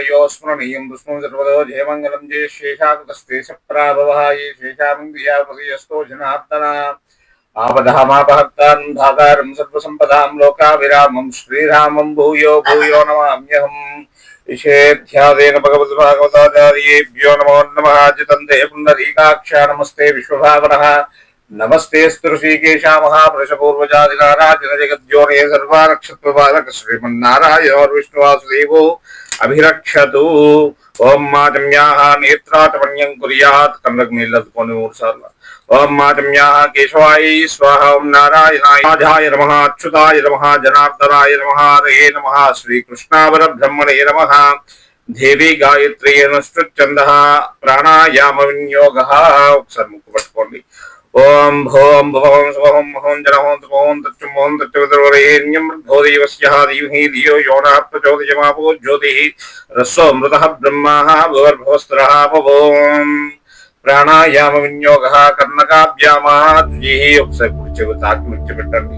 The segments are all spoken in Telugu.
तयो स्मरणीयं विष्णु सर्वतो जयमंगलम जय शेषाकुतस्ते सप्राभवः ये शेषामङ्गियास्तु जनार्दन आपदहमापहर्तारं धातारं सर्वसम्पदां लोकाभिरामं श्रीरामं भूयो भूयो नमाम्यहम् इषेध्यादेन भगवद्भागवताचार्येभ्यो नमो नमः जितन्ते पुण्डरीकाक्ष नमस्ते विश्वभावनः नमस्ते ऋषिकेशा महापुरुषपूर्वजादिनाराजन जगद्योने सर्वा नक्षत्रपालक श्रीमन्नारायण विष्णुवासुदेवो अभिरक्षतु ओम मातम्याः नेत्राटमण्यं कुर्यात् कन्नग्निल्लद्कोनि मूर्सार्ल ओम मातम्याः केशवाय स्वाहा ओम नारायणाय राजाय नमः अच्युताय नमः जनार्दनाय नमः हरे नमः श्रीकृष्णावरब्रह्मणे नमः देवी गायत्री अनुष्ठुच्छन्दः प्राणायाम विनियोगः ఒకసారి ముక్కు పట్టుకోండి ओम भोम भवम स्वहम महम जनहों तपों तच्चुमों तच्चुवतरवरेण्यं भोदेवस्यः धीमहि धियो यो नः प्रचोदयामापो ज्योतिः रसो मृतः ब्रह्मः भुवर्भुवस्त्रः पवोम प्राणायाम विनियोगः कर्णकाभ्यामः तुजिः ఒకసారి కూర్చోబెట్టి తాకి విడిచిపెట్టండి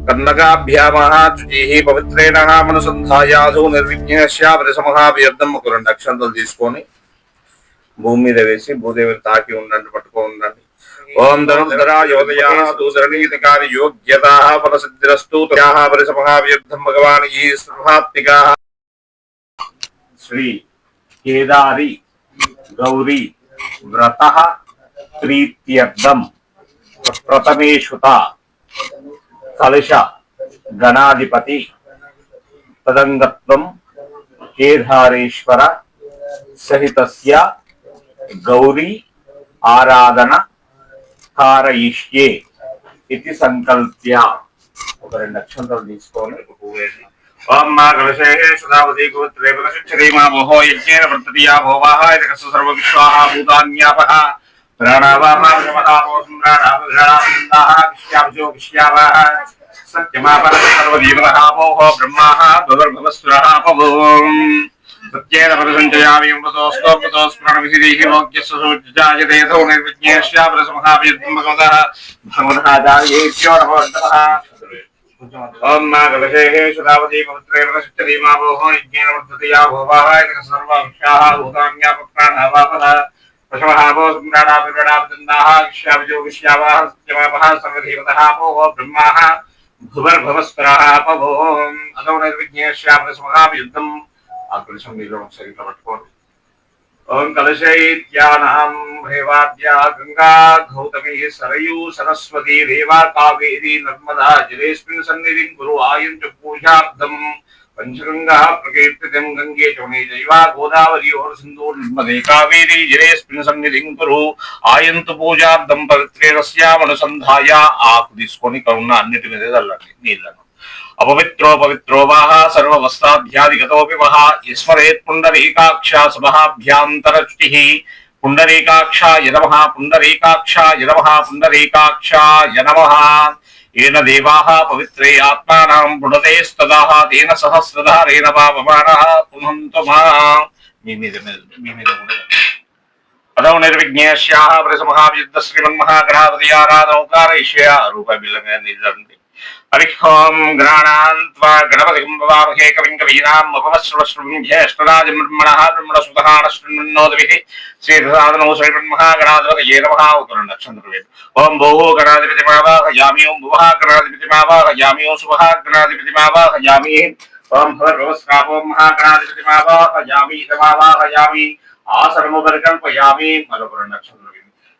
कर्णकाभ्यामः तुजिः పవిత్రేణ మనసంధాయాధు నిర్విఘ్నస్య పరిసమహాభ్యర్థం ఒక రెండు అక్షంతలు తీసుకొని భూమి మీద వేసి భూదేవిని తాకి ఉండండి పట్టుకో ఉండండి ओम धनुर्धरा योदयाः दूसरणीतकारी योग्यताः फलसिद्धिरस्तु तस्याः परिसमहाभ्यर्थं भगवान् ये सर्वात्मिकाः श्री केदारी गौरी व्रतः प्रीत्यर्थं प्रथमेशुता कलश गणाधिपति तदंगत्वं केदारेश्वर सहितस्य गौरी आराधना कारयिष्ये इति संकल्प्य ఒక రెండు అక్షంతలు తీసుకొని పువ్వేసి ఓం మా కలశే సదావతి గోత్రే ప్రశిక్షరే మా భోహో యజ్ఞేన వర్తతియా భోవాహ ఇదకస్సు సర్వ విశ్వాహ భూతాన్యాపః ప్రాణావామా సమతాపో సంప్రాణాభరణాః విశ్యాభజో విశ్యావః సత్యమాపర సర్వదీవః భోహో బ్రహ్మాః భవర్భవస్సురః పవోం सत्येन परिसञ्चयामि अमृतोऽस्तोऽमृतो स्मरणविधिः लोक्यस्य सूर्यजायते यतो निर्विज्ञेष्या परसमहाभ्यर्थं भगवतः आचार्येभ्यो नमो नमः ओम मा कलशेः सुधावती पवित्रे प्रशिक्षते मा भोः यज्ञेन वर्धतया भोवाः इदकः सर्वांशाः भूतान्यापप्राणावापः पशवः भो सम्राडाभिर्वडाभिदन्दाः विश्याभजो विश्यावः सत्यमापः सर्वदेवतः भोः ब्रह्माः भुवर्भवस्परः पवोम् अतो निर्विज्ञेष्या परसमहाभ्यर्थं आकर्षण नीलो शरीर पట్టుకోండి ओम कलशैत्यानां रेवाद्या गंगा गौतमी सरयू सरस्वती रेवा कावेरी नर्मदा जलेस्मिन् सन्निधिं कुरु आयन्तु पूजार्थं पंचगंगा प्रकीर्तितं गंगे चौने जैवा गोदावरी और सिंधु नर्मदे कावेरी जलेस्मिन् सन्निधिं कुरु आयन्तु पूजार्थं पवित्रेणस्यामनुसन्धाय ఆకు తీసుకొని కరుణ అన్నిటి మీద చల్లండి నీళ్ళను अपवित्रो पवित्रो वाह सर्ववस्त्राध्यादिगतोऽपि वः यस्मरेत् पुण्डरीकाक्षा सुमहाभ्यान्तरच्युतिः पुण्डरीकाक्षाय नमः पुण्डरीकाक्षाय नमः पुण्डरीकाक्षाय नमः येन देवाः पवित्रे आत्मानां पुणतेस्तदाः तेन सहस्रधारेण पावमानः पुनन्तु माम् अदौ निर्विघ्नेष्याः परिसमहाभ्युद्ध श्रीमन्महागणापति आराधनौकारयिष्य रूपबिल्लंगे निजन्ति हरिः ओम गणानान्त्वा गणपतिं भवामहे कविं कवीनाम् उपवस्त्रवस्त्रं ज्येष्ठराजं ब्रह्मणः ब्रह्मणसुतः नश्चिन्नोदभिः श्रीधसाधनौ श्रीमन्महागणाधिपतये नमः उतरनक्षत्रवेद ओम भोः गणाधिपतिमावाहयामि ओम भुवः गणाधिपतिमावाहयामि ओम सुवः गणाधिपतिमावाहयामि ओम भर्गवस्त्रापों महागणाधिपतिमावाहयामि इदमावाहयामि आसनमुपरिकल्पयामि मलपुरनक्षत्रवेद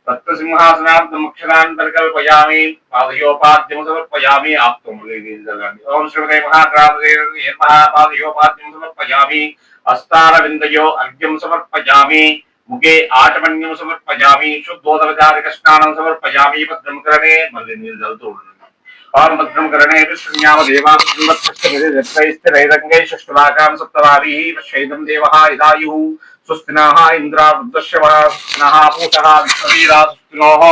तत्सिंहासनार्थमक्षरान् परिकल्पयामि पादयोपाद्यं समर्पयामि ओम श्रीमते महागणाधिपतये नमः पादयोपाद्यं समर्पयामि हस्तारविन्दयो अर्घ्यं समर्पयामि मुखे आचमन्यं समर्पयामि शुद्धोदकस्नानं समर्पयामि भद्रं करणे मल्लिनीलजलतो और भद्रं करणे विष्णुयाम देवास्थिरैरङ्गै षष्ठवाकां सप्तवाभिः पश्यैदं देवः यदायुः स्वस्तिनः इन्द्रावृद्धश्रवः स्वस्तिनः पूषः विश्ववीरा स्वस्तिनोः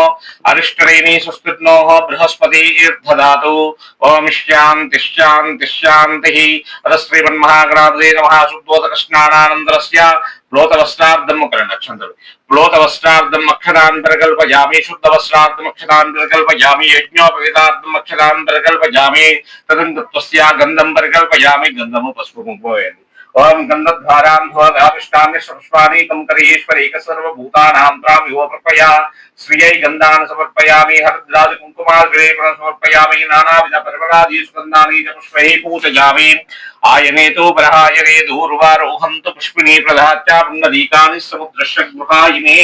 अरिष्टरेणी स्वस्तिनोः बृहस्पतिर्दधातु ओम शान्तिः शान्तिः शान्तिः श्रीमन्महागणाधिपतये नमः शुद्धोदकस्नानानन्तरस्य प्लोतवस्त्रार्धम् करणक्षन्तम् प्लोतवस्त्रार्धम् अक्षरान् परिकल्पयामि शुद्धवस्त्रार्धम् अक्षरान् परिकल्पयामि यज्ञोपवीतार्धम् अक्षरान् परिकल्पयामि तदन्तत्वस्य गन्धं परिकल्पयामि गन्धम् पुष्पमुपयामि ओम गंधद्वारां ध्वगाभिष्टान्य पुष्पानीकं करेश्वरेक सर्वभूतानां त्रां यो प्रपया श्रियै गन्धान् समर्पयामि हरद्राज कुङ्कुमाग्रेपणं समर्पयामि नानाविध परिमलादि सुगन्धानि च पुष्पैः पूजयामि आयने तु प्रहायने दूर्वारोहन्तु पुष्पिणी प्रधात्या वृन्नदीकानि समुद्रस्य गृहायिने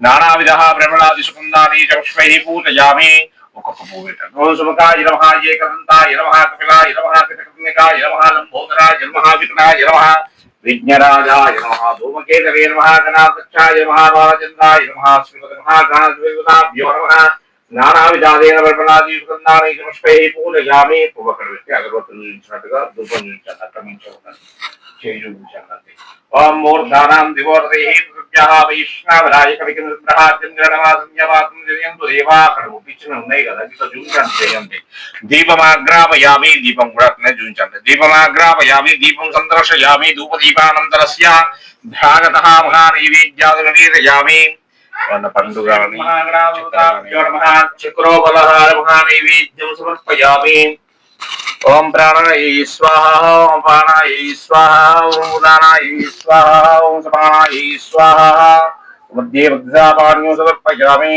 नानाविधः परिमलादि सुगन्धानि च पुष्पैः पूजयामि ओम सुमुखाय नमः एकदन्ताय नमः कपिलाय नमः कृतकर्णिकाय नमः लंबोदराय नमः विकटाय नमः विघ्नराजाय नमः धूमकेतवे नमः गणाध्यक्षाय नमः बालचन्द्राय नमः श्रीमते महागणाधिपतिभ्यो नमः नानाविधादेन वर्णनादि सुगन्धानि पुष्पैः पूजयामि पूर्वकर्मस्य अगरबत्తులు చూపించినట్టుగా ధూపం చూపించాలి అక్రమించకుండా చేయుంచాలి ओम मूर्धानां दिवोर्देहि प्रत्याह वैष्णवराय कविकिन्द्रः चन्द्रनवासंयवातं जयन्तु देवा కడుపుపిచ్చిన ఉన్నాయి కదా ఇట్లా చూపించండి చేయండి దీపమాగ్రాపయామి దీపం కూడా అట్లనే చూపించండి దీపమాగ్రాపయామి దీపం సందర్శయామి ధూపదీపానంతరస్య ధ్యాగతః మహానైవేద్యాదులు నిర్యామి వన్న పండుగని చక్రోబలహార మహానైవేద్యం సమర్పయామి ओम प्राणाय स्वाहा ओम पानाय स्वाहा ओम उदानाय स्वाहा ओम समानाय स्वाहा मध्ये वज्रापाण्यो समर्पयामि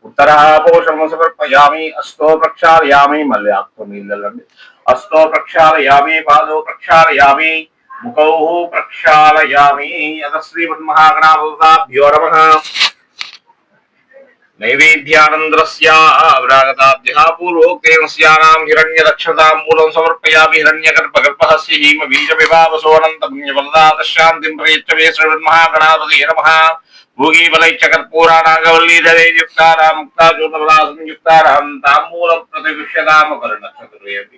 उत्तरः पोषणं समर्पयामि अस्तो प्रक्षालयामि मल्यात्वमीललंडि अस्तो प्रक्षालयामि पादौ प्रक्षालयामि मुखौ प्रक्षालयामि अथ श्रीमन्महागणाधिपतिभ्यो नमः नैवेद्यानन्दरस्यावरागताभ्यः पूर्वोक्तेन स्यानां हिरण्यदक्षताम्बूलं समर्पयामि हिरण्यगर्भगर्भस्य हीमबीजविभावसोऽनन्तपुण्यफलदातशान्तिं प्रयच्छ मे श्रीमन्महागणाधिपतये नमः भूगीबलैश्च कर्पूरानागवल्लीधरे युक्तानां मुक्ताचूर्णफलासंयुक्तानां ताम्बूलं प्रतिविश्यतामकर्णक्षतुर्वेदि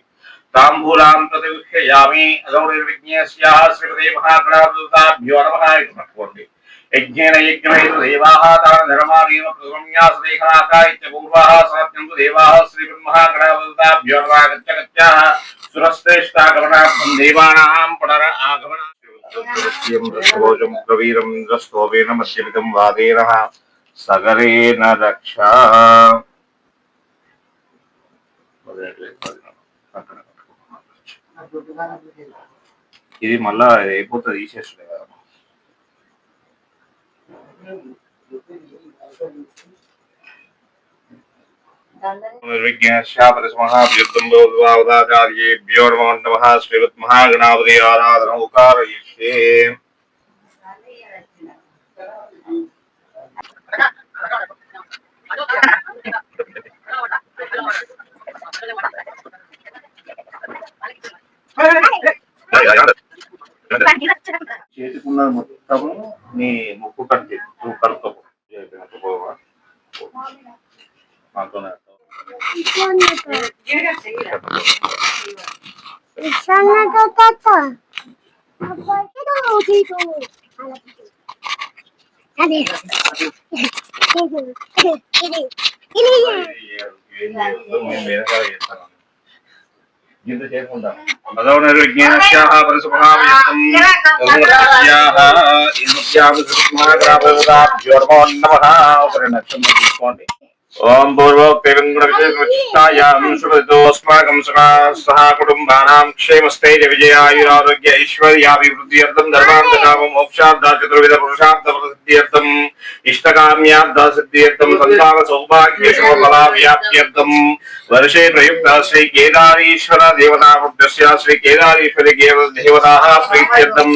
ताम्बूलां प्रतिविश्ययामि अदौ निर्विघ्नस्याः श्रीमते महागणाधिपतिभ्यो नमः इति प्रकोण्डि यज्ञेन यज्ञमेव देवाः तान् धर्माणीव प्रसंन्यासदेहनाकायश्च पूर्वाः सत्यन्तु देवाः श्रीमन्महागणाधिपतिभ्यो नमः गच्छ गच्छाः सुरश्रेष्ठागमनार्थं देवानां पुनरागमनार्थं रसभोजं प्रवीरं इन्द्रस्तोमेन मध्यमितं वादेनः सगरेण रक्षा ఇది మళ్ళా అయిపోతుంది తీసేస్తుంది కదా निर्विघ्नस्यापरिसमहाभ्युद्दम्भोद्वावदाचार्येभ्यो नमो नमः श्रीमन्महागणाधिपतये आराधनम् उकारयिष्ये చేతికున్న మొత్తము నీ ముక్కు కట్టి కడుతో మాతోనే निर्विघ्नस्याः परिसमहाभ्युद्दम्भोद्वावदाचार्येभ्यो नमो नमः नक्षत्रं ओम पूर्वोक्तविष्टायां शुभदोस्माकं सह कुटुम्बानां क्षेमस्थैर्य विजयायुरारोग्य ऐश्वर्याभिवृद्ध्यर्थं धर्मार्थकामं मोक्षार्थं चतुर्विध पुरुषार्थप्रसिद्ध्यर्थं इष्टकाम्यार्थसिद्ध्यर्थं सन्तान सौभाग्य शुभफलाव्याप्त्यर्थं वर्षे प्रयुक्त श्री केदारीश्वर देवताभ्यस्य श्री केदारीश्वरी देवताः प्रीत्यर्थं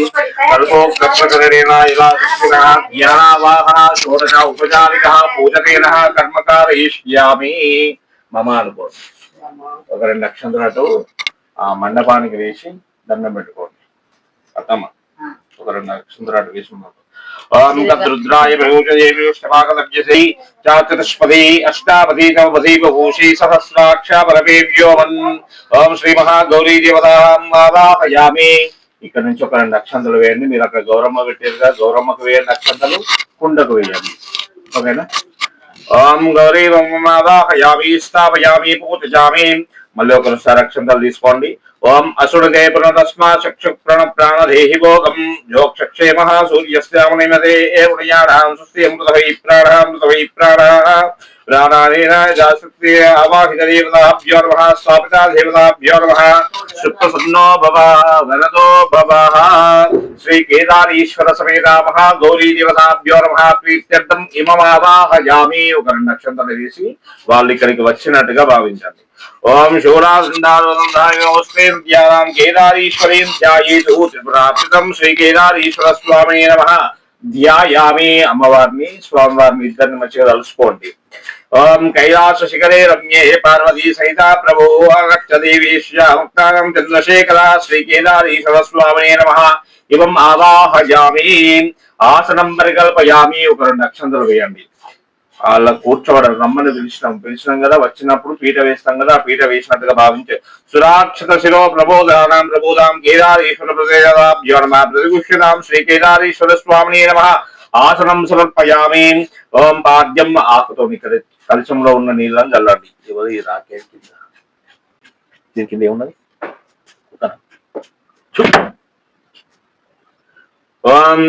कल्पोक्तप्रकरणेन इलादृष्टिनः ज्ञानावाहः षोडश उपचारिकः पूजकेनः कर्मकार మమ అనుకోండి ఒక 2 నక్షత్రాలు ఆ మండపానికి వేసి దండం పెట్టుకోండి అత్తమ్మ ఒక 2 నక్షత్రాలు వేసి ఓం తద్రుద్రాయ ప్రయోజయేష్ఠపాకలభ్యసై చాతుష్పదీ అష్టాపదీ నవపదీ బహూషీ సహస్రాక్ష పరమేవ్యోమన్ ఓం శ్రీ మహాగౌరీ దేవతాం ఆవాహయామి ఇక్కడ నుంచి ఒక 2 నక్షత్రాలు వేయండి మీరు అక్కడ గౌరమ్మ పెట్టారుగా గౌరమ్మకు వేయండి నక్షత్రాలు కుండకు వేయండి ఓకేనా ओम गौरी वाहयामी स्थापयामी पूजयामी మళ్ళీ ఒక అక్షంతలు తీసుకోండి ఓం అసురదే ప్రణతస్మా చక్షు ప్రణః ప్రాణదేహి భోగం యోక్షక్షేమః సూర్యస్యామనిమతే ఏవయానాం సుస్తి అమృతవై ప్రాణః प्राणानेन जासुक्ते आवाहितदेवताभ्यो नमः स्थापितादेवताभ्यो नमः सुप्रसन्नो भव वरदो भवः श्रीकेदारीश्वर समेत महागौरी देवताभ्यो नमः प्रीत्यर्थम् इममावाहयामि ఒక రెండు నక్షత్రాలు వేసి వాళ్ళు ఇక్కడికి వచ్చినట్టుగా భావించండి ఓం శూరానందాం కేదారీశ్వరీం ధ్యాయేతు త్రిపురాప్తితం శ్రీ కేదారీశ్వర స్వామి నమః ధ్యాయామి అమ్మవారిని స్వామివారిని ఇద్దరిని మంచిగా తలుసుకోండి ఓం కైలాస శిఖరే రమ్యే పార్వతీ సహిత ప్రభో దేవీశ్యాముక్తానం చంద్రశేఖర శ్రీ కేదారీశ్వర స్వామి నమః ఇవం ఆవాహయామి ఆసనం పరికల్పయామి ఒక రెండు అక్షంతలు వేయండి వాళ్ళ కూర్చోవడం రమ్మని పిలిచినాం కదా వచ్చినప్పుడు పీట వేస్తాం కదా ఆ పీట వేసినట్టుగా భావించే సురాక్షత శిరో ప్రబోధానాం ప్రబోధాం కేదారీశ్వర ప్రదేశాభ్యో నమః ప్రతిగుష్యతాం శ్రీ కేదారీశ్వర స్వామినే నమః ఆసనం సమర్పయామి ఓం పాద్యం ఆకుతో ఇక్కడ కలశంలో ఉన్న నీళ్ళని చల్లండి ఎవరి రాకే కింద దీని కింద ఏమున్నది ఓం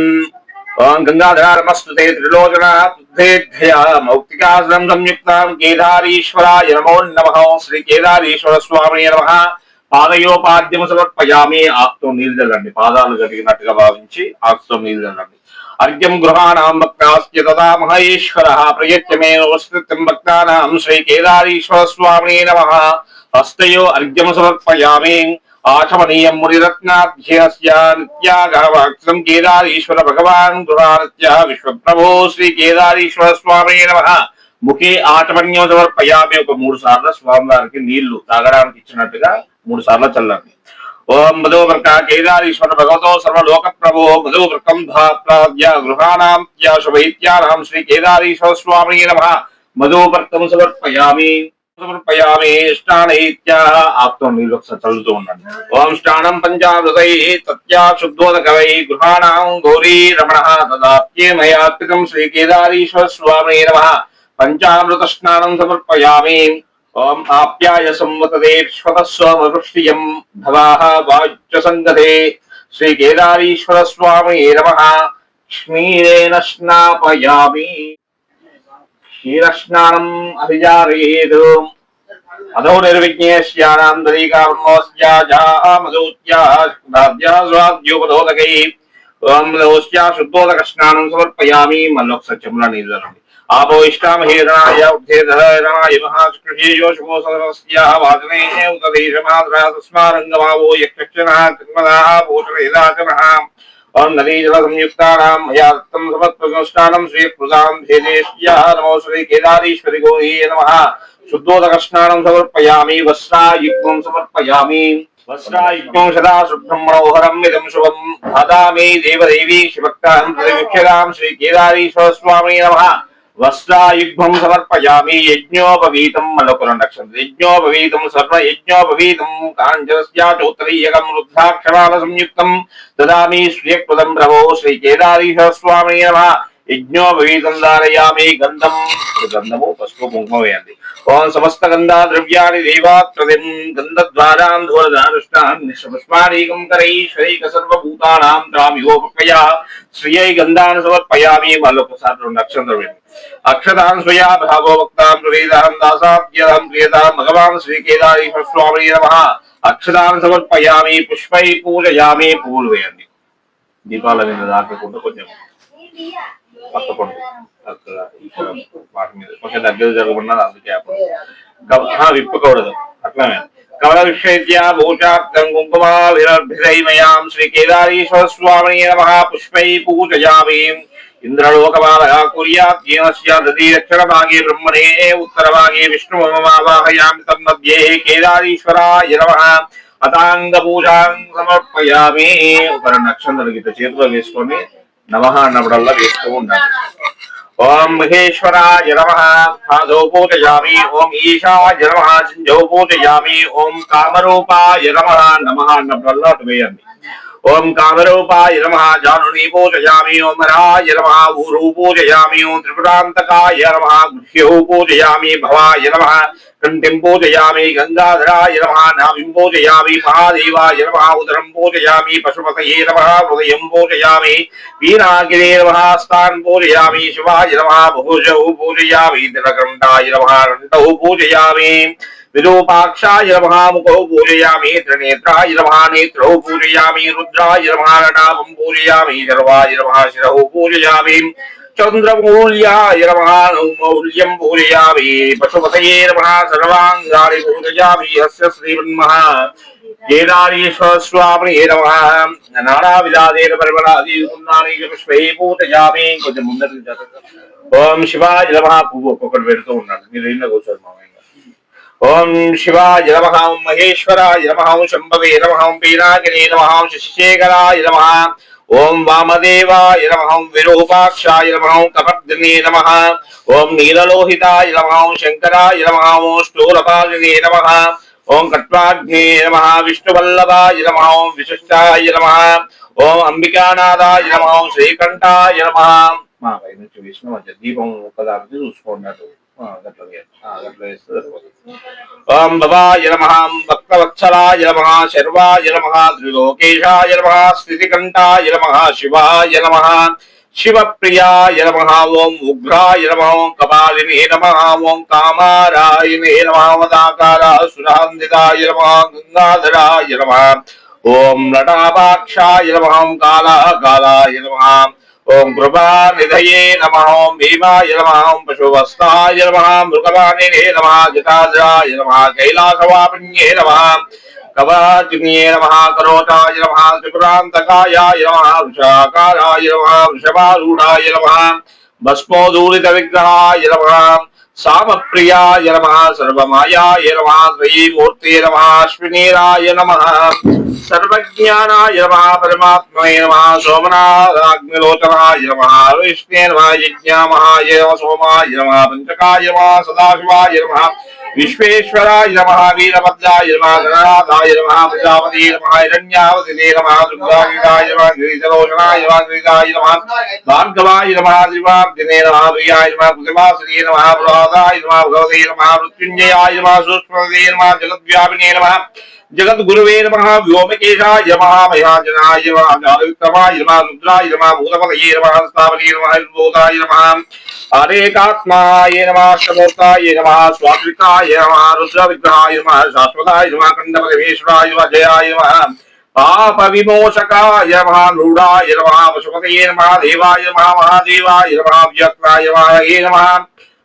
ఓం గంగాధరారమస్తుతే త్రిలోచనా మౌక్తికాసనం సంయుక్తాం కేదారీశ్వరాయ నమో నమః శ్రీ కేదారీశ్వర స్వామినే నమః పాదయోపాద్యం సమర్పయామి ఆకుతో నీళ్ళు చల్లండి పాదాలు కడిగినట్టుగా భావించి ఆకుతో నీళ్ళు చల్లండి अर्घ्यम गृहाणां भक्तास्य तथा महेश्वरः प्रयत्य मे वस्तुतं भक्तानां श्री केदारीश्वर स्वामिने नमः हस्तयो अर्घ्यम समर्पयामि आचमनीयं मुनिरत्नाध्यस्य नित्यागवाक्सं केदारीश्वर भगवान् गृहाणस्य विश्वप्रभो श्री केदारीश्वर स्वामिने नमः मुखे आचमन्यो समर्पयामि ఒక 3 సార్లు స్వామివారికి నీళ్లు తాగడానికి ఇచ్చినట్టుగా 3 సార్లు చల్లండి ओम मधुवर्का केदारीश्वर भगवतो सर्वलोक प्रभो मधुवर्कं धाप्राद्य गृहाणां शुभैत्यानां श्री केदारीश्वर स्वामिने नमः मधुवर्कं समर्पयामि स्नानैत्याः आपतो नीलोक चलुतू उन्नंడి ओम स्नानं पंचामृतैः तत्या शुद्धोदकवैः गृहाणां गौरी रमणः तदाप्ये मया कृतं श्री केदारीश्वर स्वामिने नमः पंचामृत स्नानं समर्पयामि ओम आप्याय संवतदेश्वतस्वमृष्टियं भवाः वाच्यसङ्गते श्री केदारीश्वर स्वामिने नमः क्षीरेण स्नापयामि क्षीरस्नानम् अभिजारयेत् अधो निर्विज्ञेष्यानां दरीकामोस्याजामदोत्याद्योपदोदकैः ओम मदोस्या शुद्धोदकस्नानं समर्पयामि मल्लोक सत्यमुला नीलरण्य आपो इष्टामहेरणाय उद्धेधरणाय महाकृषेयोषको सदस्याः वाचने उददेशमाद्रा तस्मारङ्गमावो यक्षक्षणः कृत्मदाः पोषणेदाचनः ओम नदीजलसंयुक्तानां मया दत्तं समर्पणस्नानं श्रीकृतां भेदेश्याः नमो श्री केदारीश्वरि गौरी नमः शुद्धोदकस्नानं समर्पयामि वस्त्रायुक्तं समर्पयामि वस्त्रायुक्तं सदा शुभ्रं मनोहरं इदं शुभं ददामि देवदेवी शिवक्तां प्रतिवीक्षतां श्री केदारीश्वर स्वामिने नमः वस्त्रायुग्मं समर्पयामि यज्ञोपवीतं मलकुलनक्षत्रं यज्ञोपवीतं सर्वयज्ञोपवीतं काञ्चनस्याचोत्तरीयकं रुद्राक्षमाल संयुक्तं ददामि श्रियकृतं प्रभो श्री केदारीश्वर स्वामिने नमः यज्ञोपवीतं धारयामि गन्धमो पशुपु कुङ्कुम वेयन्ति ओम समस्त गंधा द्रव्याणि देवात्रदिं गन्धद्वारां धूरदानुष्ठां निष्पुष्पाणीकं करैश्वरैक सर्वभूतानां त्रामिवोपक्वया श्रियै गन्धान् समर्पयामि मल्लोकसार नक्षत्रं अक्षतां स्वया भागो वक्तां प्रवेदां दासाद्यं प्रियतां भगवान् श्री केदारीश्वर स्वामिने नमः अक्षतां समर्पयामि पुष्पै पूजयामि पूर्वयामि दीपाల మీద దాటుకుంటూ కొంచెం పక్కపండి అక్కడ ఇక్కడ వాటి మీద కొంచెం దగ్గర జరగకుండా అందుకే విప్పకూడదు అట్లానే కమల విశ్వైత్య భూషాక్తం కుంకుమాభిరభిరైమయాం శ్రీ కేదారీశ్వర స్వామినే నమః పుష్పై పూజయామి ఇంద్రలోకమాలయ కుర్యాత్ జీవస్య దధి దక్షిణభాగే బ్రహ్మణే ఉత్తరభాగే విష్ణుమమావాహయామి తన్మధ్యే కేదారీశ్వరాయ నమః అతాంగ పూజాం సమర్పయామి ఒక నక్షత్రం గీత చేతిలో వేసుకొని నమః అన్నప్పుడల్లా వేస్తూ ఉండాలి ओम महेश्वराय नमः पादौ पूजयामि ओम ईशाय नमः चिंजौ पूजयामि ओम कामरूपाय नमः नमः अन्नप्रल्लाट वेयंడి ओम कामरूपाय नमः जानुनी पूजयामि ओम राय नमः ऊरू पूजयामि ओम त्रिपुरांतकाय नमः गुह्यौ पूजयामि भवाय नमः कंठिं पूजयामि गंगाधराय नमः नाभिं पूजयामि महादेवाय नमः उदरं पूजयामि पशुपतये नमः हृदयं पूजयामि वीरागिरे नमः स्थानं पूजयामि शिवाय नमः भुजौ पूजयामि दिनकण्ठाय नमः रण्डौ पूजयामि विरूपाक्षाय नमः मुखौ पूजयामि त्रिनेत्राय नमः नेत्रौ पूजयामि रुद्राय नमः नाभं पूजयामि शर्वाय नमः शिरौ पूजयामि चंद्रमौल्याय नमः मौल्यं पूजयामि पशुपतये नमः सर्वाङ्गानि पूजयामि अस्य श्रीमन्मः केदारेश्वर स्वामिने नमः नानाविधादेन परिमलादि सुगन्धानि पुष्पैः पूजयामि కొంచెం ముందరికి ఓం శివాయ నమః పువ్వు ఒక్కొక్కటి పెడుతూ ఉన్నాడు మీరు ఇళ్ళ కూర్చోండి మామయ్య ओम शिवाय नमः ओम महेश्वराय नमः ओम शंभवे नमः ओम पीनाकिने नमः ओम शशिशेखराय नमः ओम वामदेवाय नमः ओम विरूपाक्षाय नमः ओम कपर्दिने नमः ओम नीललोहिताय नमः ओम शंकराय नमः ओम स्थूलपालिने नमः ओम कट्वाग्ने नमः विष्णुवल्लभाय नमः ओम विशिष्टाय नमः ओम अंबिकानाथाय नमः ओम श्रीकंठाय नमः మా పై నుంచి విష్ణు మధ్య దీపం ఒక్కదానికి చూసుకున్నట్టు ओम भवाय नमः भक्तवत्सलाय नमः शर्वाय नमः त्रिलोकेशाय नमः स्थितिकंठाय नमः शिवाय नमः शिवप्रियाय नमः ओम उग्राय नमः ओम कपालिने नमः ओम कामारायणे नमः वदाकारासुरान्विताय नमः गंगाधराय नमः ओम नटापाक्षाय नमः ओम कालाकालाय नमः ओम कृपा निधये नमः ओम भीमाय नमः ओम पशुवस्ताय नमः मृगवाणिने नमः जटाधराय नमः कैलासवापिन्ये नमः कवचिन्ये नमः करोटाय नमः त्रिपुरान्तकाय नमः वृषाकाराय नमः वृषभारूढाय नमः भस्मोदूरित विग्रहाय नमः सामप्रियाय नमः सर्वमायाय नमः त्रयीमूर्ते नमः अश्विनीराय नमः सर्वज्ञानाय नमः परमात्मने नमः सोमनाथाग्निलोचनाय नमः विष्णे नमः यज्ञामहाय नमः सोमाय नमः पंचकाय नमः सदाशिवाय नमः विश्वेश्वराय नमः वीरभद्राय नमः गणनाथाय नमः प्रजापति नमः हिरण्यावतिने नमः दुर्गाय नमः गिरिजलोचनाय नमः गिरिजाय नमः भार्गवाय नमः दिवाब्दिने नमः प्रियाय नमः कृतिवासिने नमः प्रहलादाय नमः भगवते नमः मृत्युंजयाय नमः सूक्ष्मदे नमः जगद्व्यापिने नमः जगत गुरुवे नमः व्योमकेशाय नमः महेशाय नमः ज्ञानविक्रमाय नमः रुद्राय नमः भूतपतये नमः स्थावरे नमः भूताय नमः अनेकात्माय नमः अष्टमूर्ताय नमः स्वात्विकाय नमः रुद्रविग्रहाय नमः शाश्वताय नमः खण्डपरमेश्वराय नमः जयाय नमः पाप विमोचकाय नमः रूढाय नमः पशुपतये नमः देवाय नमः महादेवाय नमः व्यक्ताय नमः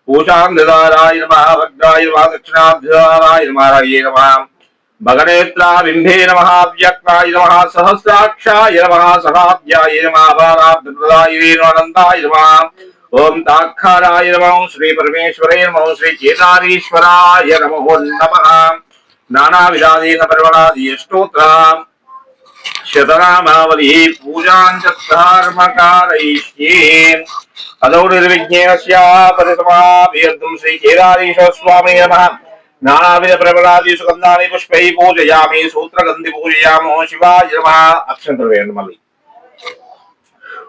पूषान्धराय नमः भद्राय नमः दक्षिणाध्याय नमः नमः भगनेत्रा बिंबे नमः व्यक्ताय नमः सहस्राक्षाय नमः सहाध्याय नमः भाराब्धप्रदाय अनंताय नमः ओम ताक्षाराय नमः श्री परमेश्वरे नमः श्री केदारेश्वराय नमो नमः नानाविधानेन पर्वणादि स्तोत्र शतनामावली पूजां च कर्मकारयिष्ये अदौ निर्विघ्नेनस्य परिसमाप्यर्थं श्री केदारेश्वर स्वामिने नमः नानाविध प्रबलादि सुगंधानि पुष्पैः पूजयामि सूत्रगंधि पूजयामि शिवाय नमः अक्षंतर वेण मल्ली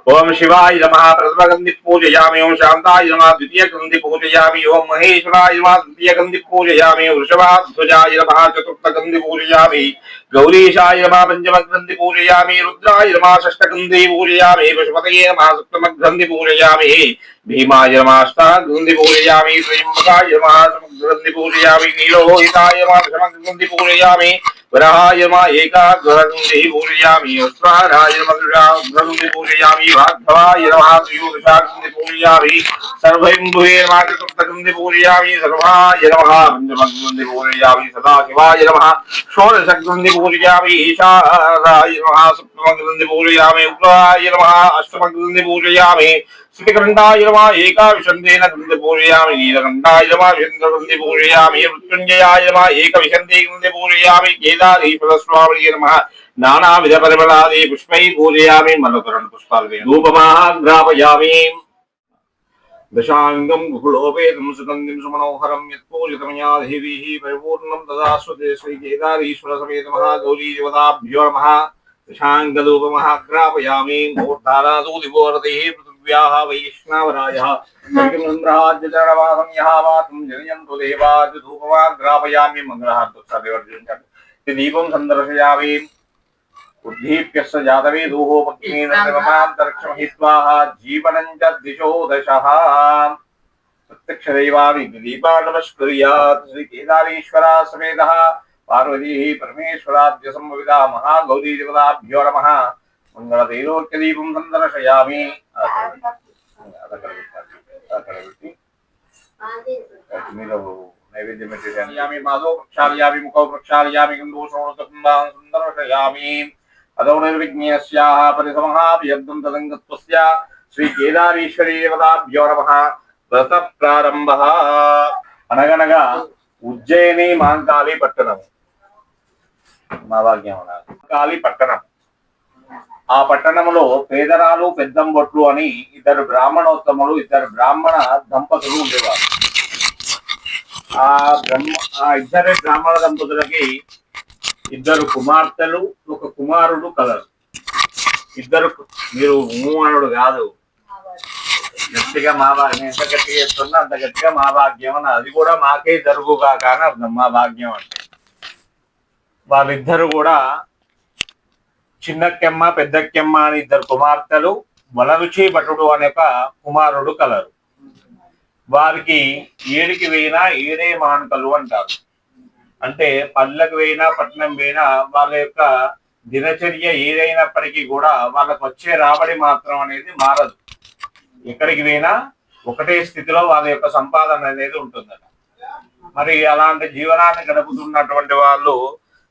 ओम शिवाय नमः प्रथमगंधि पूजयामि ओम शांताय नमः द्वितीय गंधि पूजयामि ओम महेश्वराय नमः तृतीय गंधि पूजयामि वृषभाध्वजाय नमः चतुर्थ गंधि पूजयामि गौरीशाय नमः पंचम गंधि पूजयामि रुद्राय नमः षष्ठ गंधि पूजयामि पशुपतये नमः सप्तम गंधि पूजयामि भीमाय नमः अष्टम गंधि पूजयामि त्र्यंबकाय नमः गंधि पूजयामि नीलोहिताय नमः दशम गंधि पूजयामि वराहाय नमः एकाग्रगंधि पूजयामि अस्त्राराय नमः गंधि पूजयामि भार्गवाय नमः त्रयोदशागंधि पूजयामि सर्वैम्भुवे नमः चतुर्थगंधि पूजयामि सर्वाय नमः पंचमगंधि पूजयामि सदाशिवाय नमः षोडशगंधि पूजयामि ईशानाय नमः सप्तमगंधि पूजयामि उग्राय नमः अष्टमगंधि पूजयामि श्रीकंठाय नमः एकाविंशतेन गंधि पूजयामि नीलकंठाय नमः विंशतिगंधि पूजयामि मृत्युंजयाय नमः एकविंशति गंधि पूजयामि केदारेश्वर स्वामिने नमः नानाविध परिमलादि पुष्पैः पूजयामि मनोकरण पुष्पालवे धूपमाग्रापयामि दशांगं गुहुलोपेतं सुगन्धिं सुमनोहरं यत्पूजितमया देवीः परिपूर्णं तदास्वते श्री केदारेश्वर समेत महागौरी देवताभ्यो नमः शाङ्गलूपमहाग्रापयामि मूर्धानादूदिवोरतिः पृथिव्याः वैष्णवरायः ब्रह्मराज्यचरवासं यः वातुं जनयन्तु देवादिधूपमाग्रापयामि मङ्गलहारतुः दीपं सन्दर्शयामि उद्दीप्यस्य जातवेदोः पत्नीनर्ममान्तरिक्षमहित्वाः जीवनं च दिशो दशः प्रत्यक्षदैवानि दीपानमस्कुर्यात् श्रीकेदारेश्वरा समेतः पार्वती परमेश्वराद्य संविदा महागौरी देवताभ्यो नमः मंगलतैलोक्यदीपं सन्दर्शयामि नैवेद्यं प्रक्षालयामि माधव प्रक्षालयामि मुखौ प्रक्षालयामि गन्धोषोणकुम्भां सन्दर्शयामि अदौ निर्विघ्नस्याः परिसमहाभ्यब्दं तदङ्गत्वस्य श्रीकेदारेश्वरी देवताभ्यो नमः వ్రత ప్రారంభ. అనగనగా ఉజ్జయిని మాంకాళి పట్టణం, మా భాగ్యం కాళి పట్టణం. ఆ పట్టణంలో పేదరాలు పెద్దంబొట్లు అని ఇద్దరు బ్రాహ్మణోత్తములు, ఇద్దరు బ్రాహ్మణ దంపతులు ఉండేవారు. ఆ ఇద్దరు బ్రాహ్మణ దంపతులకి ఇద్దరు కుమార్తెలు, ఒక కుమారుడు కలరు. ఇద్దరు, మీరు మూమనుడు కాదు, గట్టిగా మా భాగ్యం, ఎంత గట్టిగా చెప్తున్నా అంత గట్టిగా మా భాగ్యం అని, అది కూడా మాకే జరుగుగా కానీ అర్థం మా భాగ్యం అంటే. వాళ్ళిద్దరు కూడా చిన్నక్కెమ్మ పెద్దక్కెమ్మ అని ఇద్దరు కుమార్తెలు, వలరుచి భటుడు అనే ఒక కుమారుడు కలరు. వారికి ఏడికి వేయినా ఏడే మానుకలు అంటారు. అంటే పల్లెకు వేయినా పట్టణం వేయినా వాళ్ళ యొక్క దినచర్య ఏదైనప్పటికీ కూడా వాళ్ళకు వచ్చే రాబడి మాత్రం అనేది మారదు. ఎక్కడికి పోయినా ఒకటే స్థితిలో వాళ్ళ యొక్క సంపాదన అనేది ఉంటుందట. మరి అలాంటి జీవనాన్ని గడుపుతున్నటువంటి వాళ్ళు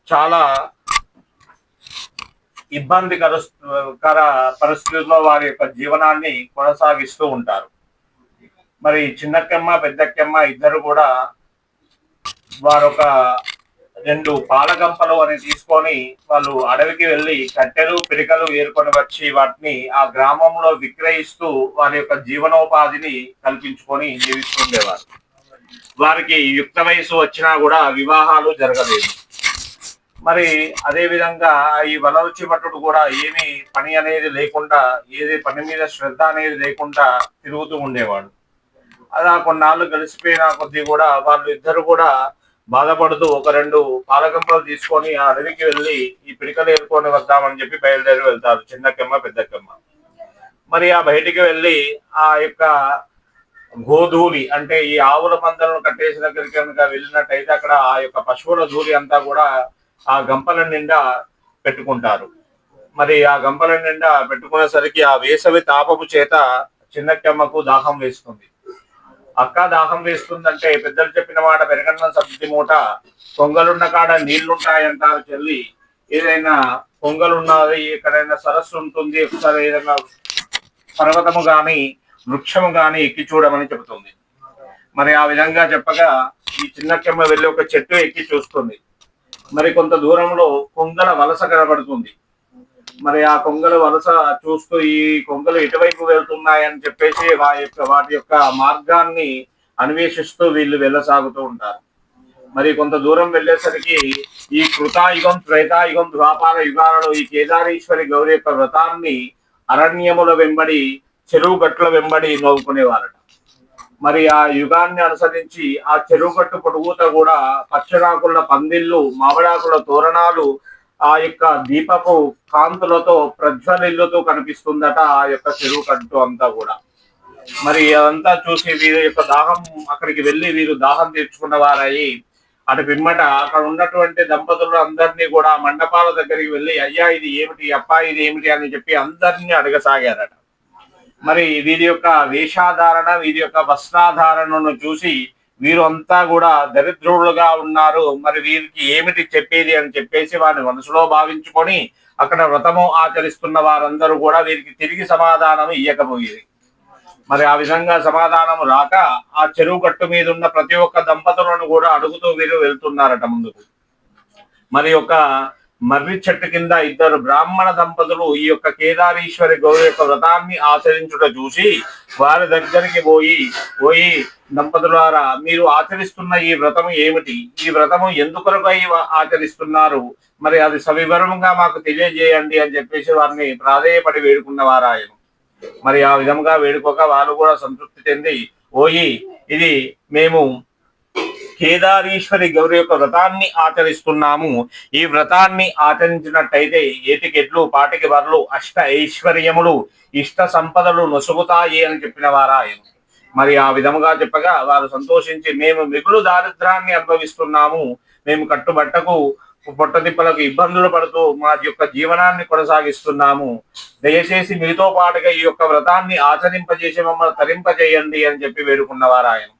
చాలా ఇబ్బందికర పరిస్థితుల్లో వారి యొక్క జీవనాన్ని కొనసాగిస్తూ ఉంటారు. మరి చిన్నక్కెమ్మ పెద్దక్కెమ్మ ఇద్దరు కూడా వారొక 2 పాలగంపలు అని తీసుకొని వాళ్ళు అడవికి వెళ్ళి కట్టెలు పిడికలు ఏరుకొని వచ్చి వాటిని ఆ గ్రామంలో విక్రయిస్తూ వారి యొక్క జీవనోపాధిని కల్పించుకొని జీవిస్తుండేవారు. వారికి యుక్త వయసు వచ్చినా కూడా వివాహాలు జరగలేదు. మరి అదే విధంగా ఈ వలరుచి భటుడు కూడా ఏమి పని అనేది లేకుండా, ఏది పని మీద శ్రద్ధ అనేది లేకుండా తిరుగుతూ ఉండేవాడు. అలా కొన్నాళ్ళు గడిచిపోయిన కొద్దీ కూడా వాళ్ళు ఇద్దరు కూడా బాధపడుతూ ఒక 2 పాలగంపలు తీసుకొని ఆ అడవికి వెళ్ళి ఈ పిడికలు ఏరుకొని వద్దామని చెప్పి బయలుదేరి వెళ్తారు చిన్నకెమ్మ పెద్దకెమ్మ. మరి ఆ బయటికి వెళ్ళి ఆ యొక్క గోధూళి అంటే ఈ ఆవుల మందలను కట్టేసిన దగ్గరికి కనుక వెళ్ళినట్టయితే అక్కడ ఆ యొక్క పశువుల ధూళి అంతా కూడా ఆ గంపల నిండా పెట్టుకుంటారు. మరి ఆ గంపల నిండా పెట్టుకునేసరికి ఆ వేసవి తాపము చేత చిన్నకెమ్మకు దాహం వేస్తుంది. అక్క దాహం వేస్తుందంటే పెద్దలు చెప్పిన మాట పెరగన్న సబ్జి మూట, పొంగలున్న కాడ నీళ్లుంటాయంటారు చెల్లి. ఏదైనా పొంగలున్నది, ఎక్కడైనా సరస్సు ఉంటుంది, ఒకసారి ఏదైనా పర్వతము గాని వృక్షము గాని ఎక్కి చూడమని చెబుతుంది. మరి ఆ విధంగా చెప్పగా ఈ చిన్నకెమ్మ వెళ్ళి ఒక చెట్టు ఎక్కి చూస్తుంది. మరి కొంత దూరంలో కొంగల వలస కనబడుతుంది. మరి ఆ కొంగల వలస చూస్తూ ఈ కొంగలు ఎటువైపు వెళ్తున్నాయని చెప్పేసి వాటి యొక్క మార్గాన్ని అన్వేషిస్తూ వీళ్ళు వెళ్ళసాగుతూ ఉంటారు. మరి కొంత దూరం వెళ్ళేసరికి ఈ కృతాయుగం త్రేతాయుగం ద్వాపార యుగాలలో ఈ కేదారేశ్వరి గౌరి యొక్క వ్రతాన్ని అరణ్యముల వెంబడి చెరువు గట్ల వెంబడి నవ్వుకునేవారట. మరి ఆ యుగాన్ని అనుసరించి ఆ చెరువు గట్టు పొడుగుత కూడా పచ్చడాకుల పందిళ్ళు, మామిడాకుల తోరణాలు ఆ యొక్క దీపపు కాంతులతో ప్రజ్వలిల్లుతూ కనిపిస్తుందట ఆ యొక్క చెరువు కట్టు అంతా కూడా. మరి అదంతా చూసి వీరి యొక్క దాహం, అక్కడికి వెళ్ళి వీరు దాహం తీర్చుకున్న వారయ్యి అటు పిమ్మట అక్కడ ఉన్నటువంటి దంపతులు అందరినీ కూడా మండపాల దగ్గరికి వెళ్ళి అయ్యా ఇది ఏమిటి, అప్పా ఇది ఏమిటి అని చెప్పి అందరినీ అడగసాగారట. మరి వీరి యొక్క వేషాధారణ, వీరి యొక్క వస్త్రాధారణను చూసి వీరు అంతా కూడా దరిద్రులుగా ఉన్నారు, మరి వీరికి ఏమిటి చెప్పేది అని చెప్పేసి వారిని మనసులో భావించుకొని అక్కడ వ్రతము ఆచరిస్తున్న వారందరూ కూడా వీరికి తిరిగి సమాధానం ఇయ్యకపోయేది. మరి ఆ విధంగా సమాధానం రాక ఆ చెరువు గట్టు మీద ఉన్న ప్రతి ఒక్క దంపతులను కూడా అడుగుతూ వీరు వెళ్తున్నారట ముందుకు. మరి ఒక మర్రి చెట్టు కింద ఇద్దరు బ్రాహ్మణ దంపతులు ఈ యొక్క కేదారీశ్వరి గౌరి యొక్క వ్రతాన్ని ఆచరించుట చూసి వారి దగ్గరికి పోయి దంపతులారా, మీరు ఆచరిస్తున్న ఈ వ్రతము ఏమిటి? ఈ వ్రతము ఎందుకొరకై ఆచరిస్తున్నారు? మరి అది సవివరంగా మాకు తెలియజేయండి అని చెప్పేసి వారిని ప్రాధేయపడి వేడుకున్నవారాయను. మరి ఆ విధంగా వేడుకోక వాళ్ళు కూడా సంతృప్తి చెంది, ఇది మేము కేదారీశ్వరి గౌరి యొక్క వ్రతాన్ని ఆచరిస్తున్నాము. ఈ వ్రతాన్ని ఆచరించినట్టయితే ఏటికెట్లు పాటికి బర్లు అష్ట ఐశ్వర్యములు ఇష్ట సంపదలు నొసుగుతాయి అని చెప్పిన వారాయను. మరి ఆ విధముగా చెప్పగా వారు సంతోషించి, మేము మిగులు దారిద్రాన్ని అనుభవిస్తున్నాము, మేము కట్టుబట్టకు పొట్టదిప్పలకు ఇబ్బందులు పడుతూ మా యొక్క జీవనాన్ని కొనసాగిస్తున్నాము, దయచేసి మీతో పాటుగా ఈ యొక్క వ్రతాన్ని ఆచరింపజేసి మమ్మల్ని తరింపజేయండి అని చెప్పి వేడుకున్నవారాయను.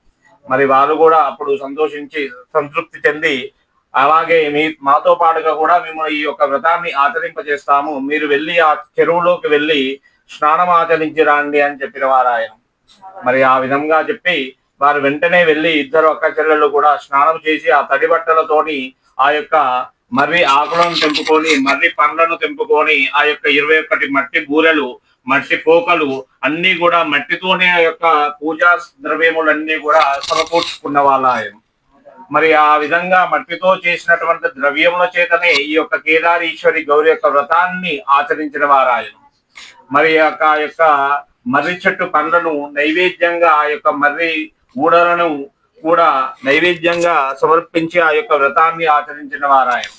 మరి వారు కూడా అప్పుడు సంతోషించి సంతృప్తి చెంది, అలాగే మాతో పాటుగా కూడా మేము ఈ యొక్క వ్రతాన్ని ఆచరింపజేస్తాము, మీరు వెళ్ళి ఆ చెరువులోకి వెళ్ళి స్నానం ఆచరించి రండి అని చెప్పిన వారాయన. మరి ఆ విధంగా చెప్పి వారు వెంటనే వెళ్ళి ఇద్దరు అక్క చెల్లెళ్ళు కూడా స్నానం చేసి ఆ తడి బట్టలతోని ఆ యొక్క మర్రి ఆకులను తెంపుకొని మర్రి పండ్లను తెంపుకొని ఆ యొక్క 21 మట్టి బూరెలు మట్టి పోకలు అన్ని కూడా మట్టితోనే ఆ యొక్క పూజా ద్రవ్యములన్నీ కూడా సమకూర్చుకున్న వాళ్ళ ఆయన. మరి ఆ విధంగా మట్టితో చేసినటువంటి ద్రవ్యముల చేతనే ఈ యొక్క కేదారీశ్వరి గౌరి యొక్క వ్రతాన్ని ఆచరించిన వారాయన. మరి ఆ యొక్క మర్రి చెట్టు పండ్లను నైవేద్యంగా ఆ యొక్క మర్రి ఊడలను కూడా నైవేద్యంగా సమర్పించి ఆ యొక్క వ్రతాన్ని ఆచరించిన వారాయన.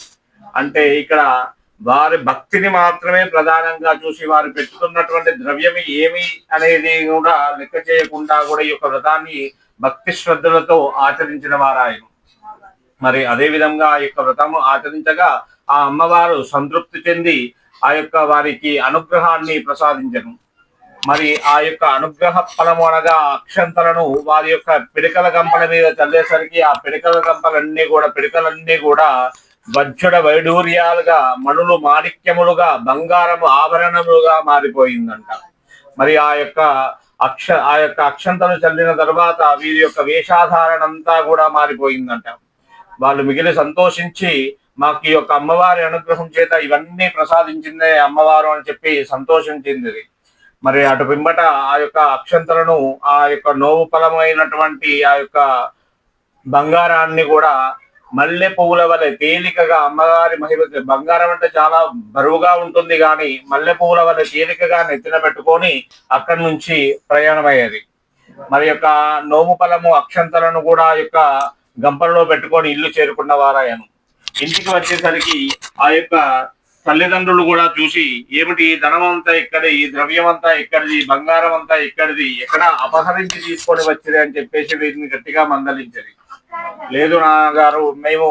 అంటే ఇక్కడ వారి భక్తిని మాత్రమే ప్రధానంగా చూసి వారు పెట్టుకున్నటువంటి ద్రవ్యం ఏమి అనేది కూడా లెక్క చేయకుండా కూడా ఈ యొక్క వ్రతాన్ని భక్తి శ్రద్ధలతో ఆచరించిన వారాయన. మరి అదే విధంగా ఆ యొక్క వ్రతము ఆచరించగా ఆ అమ్మవారు సంతృప్తి చెంది ఆ యొక్క వారికి అనుగ్రహాన్ని ప్రసాదించను. మరి ఆ యొక్క అనుగ్రహ ఫలము అనగా అక్షంతలను వారి యొక్క పిడికల గంపల మీద చల్లేసరికి ఆ పిడికలన్నీ కూడా వజ్ర వైడూర్యాలుగా మణులు మాణిక్యములుగా బంగారము ఆభరణములుగా మారిపోయిందంట. మరి ఆ యొక్క అక్షంతలు చల్లిన తర్వాత వీరి యొక్క వేషాధారణ అంతా కూడా మారిపోయిందంట. వాళ్ళు మిగిలి సంతోషించి, మాకు ఈ యొక్క అమ్మవారి అనుగ్రహం చేత ఇవన్నీ ప్రసాదించిందే అమ్మవారు అని చెప్పి సంతోషించింది. మరి అటు పిమ్మట ఆ యొక్క అక్షంతలను ఆ యొక్క నోవు ఫలమైనటువంటి ఆ యొక్క బంగారాన్ని కూడా మల్లె పువ్వుల వలె తేలికగా అమ్మవారి మహిమ, బంగారం అంటే చాలా బరువుగా ఉంటుంది కానీ మల్లె పువ్వుల వలె తేలికగా నెత్తిన పెట్టుకొని అక్కడి నుంచి ప్రయాణమయ్యేది. మరి యొక్క నోము ఫలము అక్షంతలను కూడా యొక్క గంపలలో పెట్టుకొని ఇల్లు చేరుకున్న వారాయను. ఇంటికి వచ్చేసరికి ఆ యొక్క తల్లిదండ్రులు కూడా చూసి, ఏమిటి ధనం అంతా ఇక్కడి, ఈ ద్రవ్యం అంతా ఇక్కడిది, బంగారం అంతా ఇక్కడిది, ఎక్కడ అపహరించి తీసుకొని వచ్చింది అని చెప్పేసి వీరిని గట్టిగా మందలించది. లేదు నాన్నగారు, మేము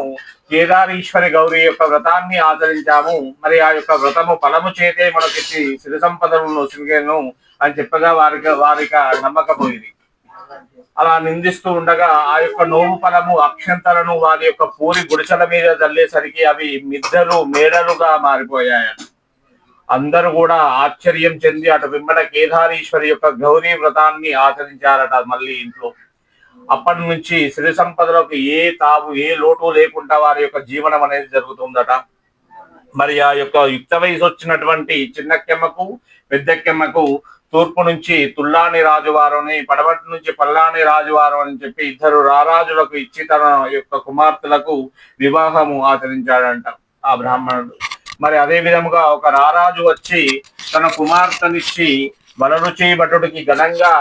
కేదారీశ్వరి గౌరి యొక్క వ్రతాన్ని ఆచరించాము, మరి ఆ యొక్క వ్రతము ఫలము చేతే మనకి సిరి సంపదలను సిరిగేను అని చెప్పగా వారికి నమ్మకపోయింది. అలా నిందిస్తూ ఉండగా ఆ యొక్క నోము ఫలము అక్షంతలను వారి యొక్క పూరి గుడిసెల మీద చల్లేసరికి అవి మిద్దలు మేడలుగా మారిపోయాయట. అందరూ కూడా ఆశ్చర్యం చెంది అటు పిమ్మట కేదారీశ్వరి యొక్క గౌరీ వ్రతాన్ని ఆచరించారట మళ్ళీ ఇంట్లో. అప్పటి నుంచి సిరి సంపదలకు ఏ లోటు లేకుండా వారి యొక్క జీవనం అనేది జరుగుతుందట. మరి ఆ యొక్క యుక్త వయసు వచ్చినటువంటి చిన్నకెమ్మకు పెద్దకెమ్మకు తూర్పు నుంచి తుల్లాని రాజువారు అని, పడమటి నుంచి పల్లాని రాజువారు అని చెప్పి ఇద్దరు రారాజులకు ఇచ్చి తన యొక్క కుమార్తెలకు వివాహము ఆచరించాడంట ఆ బ్రాహ్మణుడు. మరి అదే విధముగా ఒక రారాజు వచ్చి తన కుమార్తెనిచ్చి వలరుచి భటుడికి ఘనంగా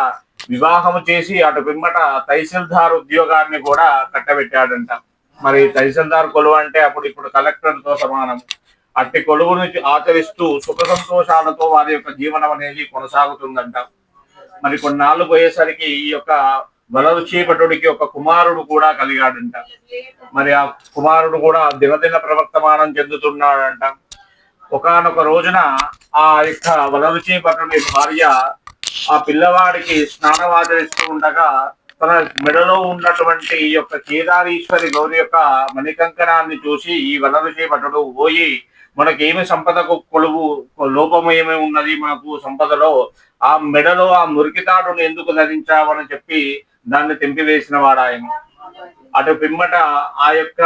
వివాహము చేసి అటు పిమ్మట తహసీల్దార్ ఉద్యోగాన్ని కూడా కట్టబెట్టాడంట. మరి తహసీల్దార్ కొలువు అంటే ఇప్పుడు కలెక్టర్తో సమానం. అట్టి కొలువును ఆచరిస్తూ సుఖ సంతోషాలతో వారి యొక్క జీవనం అనేది కొనసాగుతుందంట. మరి కొన్నాళ్ళు పోయేసరికి ఈ యొక్క వలరుచి భటుడికి ఒక కుమారుడు కూడా కలిగాడంట. మరి ఆ కుమారుడు కూడా దినదిన ప్రవర్తమానం చెందుతున్నాడంట. ఒకానొక రోజున ఆ యొక్క వలరుచి భటుడి భార్య ఆ పిల్లవాడికి స్నానం ఆచరిస్తూ ఉండగా తన మెడలో ఉన్నటువంటి ఈ యొక్క కేదారీశ్వరి గౌరి యొక్క మణికంకణాన్ని చూసి ఈ వలరుచి భటుడు, మనకేమి సంపదకు లోపము ఏమి ఉన్నది మనకు సంపదలో, ఆ మెడలో ఆ మురికితాడును ఎందుకు ధరించావని చెప్పి దాన్ని తెంపివేసిన వాడాయన. అటు పిమ్మట ఆ యొక్క